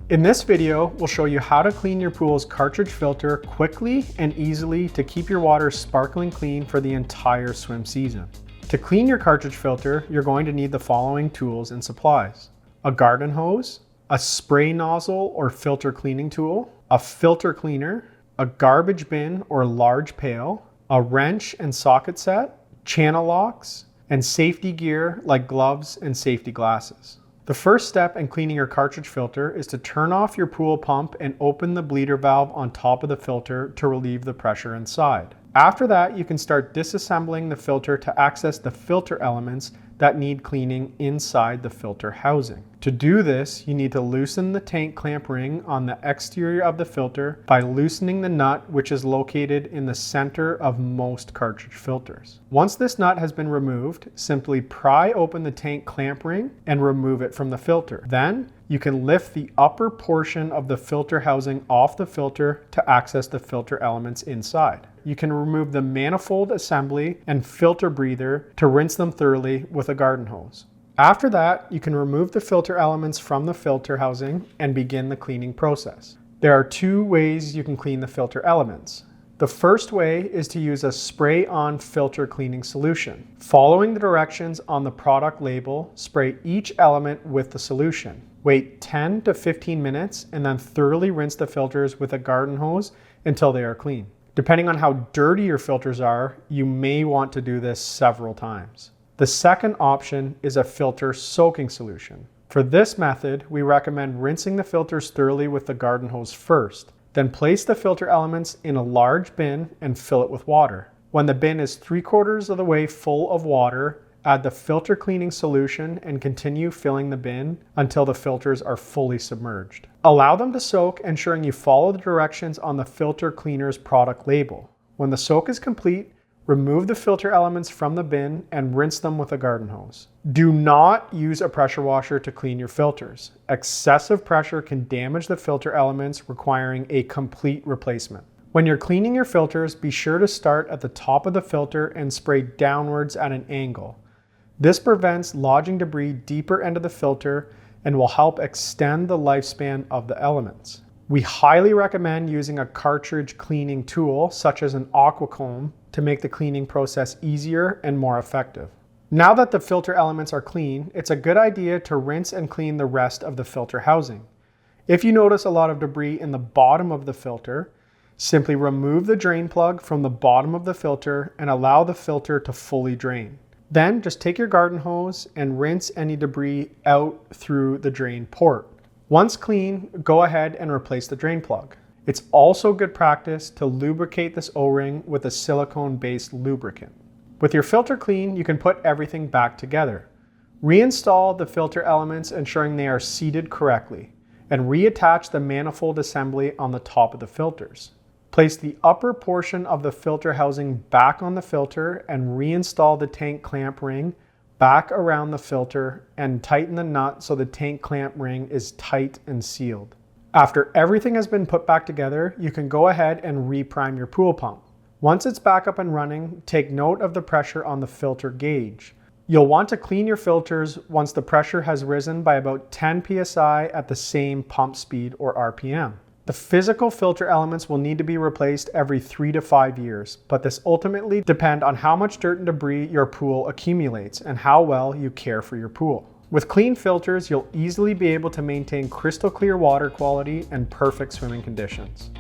In this video, we'll show you how to clean your pool's cartridge filter quickly and easily to keep your water sparkling clean for the entire swim season. To clean your cartridge filter, you're going to need the following tools and supplies: a garden hose, a spray nozzle or filter cleaning tool, a filter cleaner, a garbage bin or large pail, a wrench and socket set, channel locks, and safety gear like gloves and safety glasses. The first step in cleaning your cartridge filter is to turn off your pool pump and open the bleeder valve on top of the filter to relieve the pressure inside. After that, you can start disassembling the filter to access the filter elements that need cleaning inside the filter housing. To do this, you need to loosen the tank clamp ring on the exterior of the filter by loosening the nut, which is located in the center of most cartridge filters. Once this nut has been removed, simply pry open the tank clamp ring and remove it from the filter. Then you can lift the upper portion of the filter housing off the filter to access the filter elements inside. You can remove the manifold assembly and filter breather to rinse them thoroughly with a garden hose. After that, you can remove the filter elements from the filter housing and begin the cleaning process. There are two ways you can clean the filter elements. The first way is to use a spray-on filter cleaning solution. Following the directions on the product label, spray each element with the solution. Wait 10 to 15 minutes and then thoroughly rinse the filters with a garden hose until they are clean. Depending on how dirty your filters are, you may want to do this several times. The second option is a filter soaking solution. For this method, we recommend rinsing the filters thoroughly with the garden hose first. Then place the filter elements in a large bin and fill it with water. When the bin is 3/4 of the way full of water, add the filter cleaning solution and continue filling the bin until the filters are fully submerged. Allow them to soak, ensuring you follow the directions on the filter cleaner's product label. When the soak is complete, remove the filter elements from the bin and rinse them with a garden hose. Do not use a pressure washer to clean your filters. Excessive pressure can damage the filter elements, requiring a complete replacement. When you're cleaning your filters, be sure to start at the top of the filter and spray downwards at an angle. This prevents lodging debris deeper into the filter and will help extend the lifespan of the elements. We highly recommend using a cartridge cleaning tool, such as an aqua comb, to make the cleaning process easier and more effective. Now that the filter elements are clean, it's a good idea to rinse and clean the rest of the filter housing. If you notice a lot of debris in the bottom of the filter, simply remove the drain plug from the bottom of the filter and allow the filter to fully drain. Then just take your garden hose and rinse any debris out through the drain port. Once clean, go ahead and replace the drain plug. It's also good practice to lubricate this O-ring with a silicone-based lubricant. With your filter clean, you can put everything back together. Reinstall the filter elements, ensuring they are seated correctly, and reattach the manifold assembly on the top of the filters. Place the upper portion of the filter housing back on the filter and reinstall the tank clamp ring back around the filter and tighten the nut so the tank clamp ring is tight and sealed. After everything has been put back together, you can go ahead and reprime your pool pump. Once it's back up and running, take note of the pressure on the filter gauge. You'll want to clean your filters once the pressure has risen by about 10 psi at the same pump speed or RPM. The physical filter elements will need to be replaced every 3 to 5 years, but this ultimately depends on how much dirt and debris your pool accumulates and how well you care for your pool. With clean filters, you'll easily be able to maintain crystal clear water quality and perfect swimming conditions.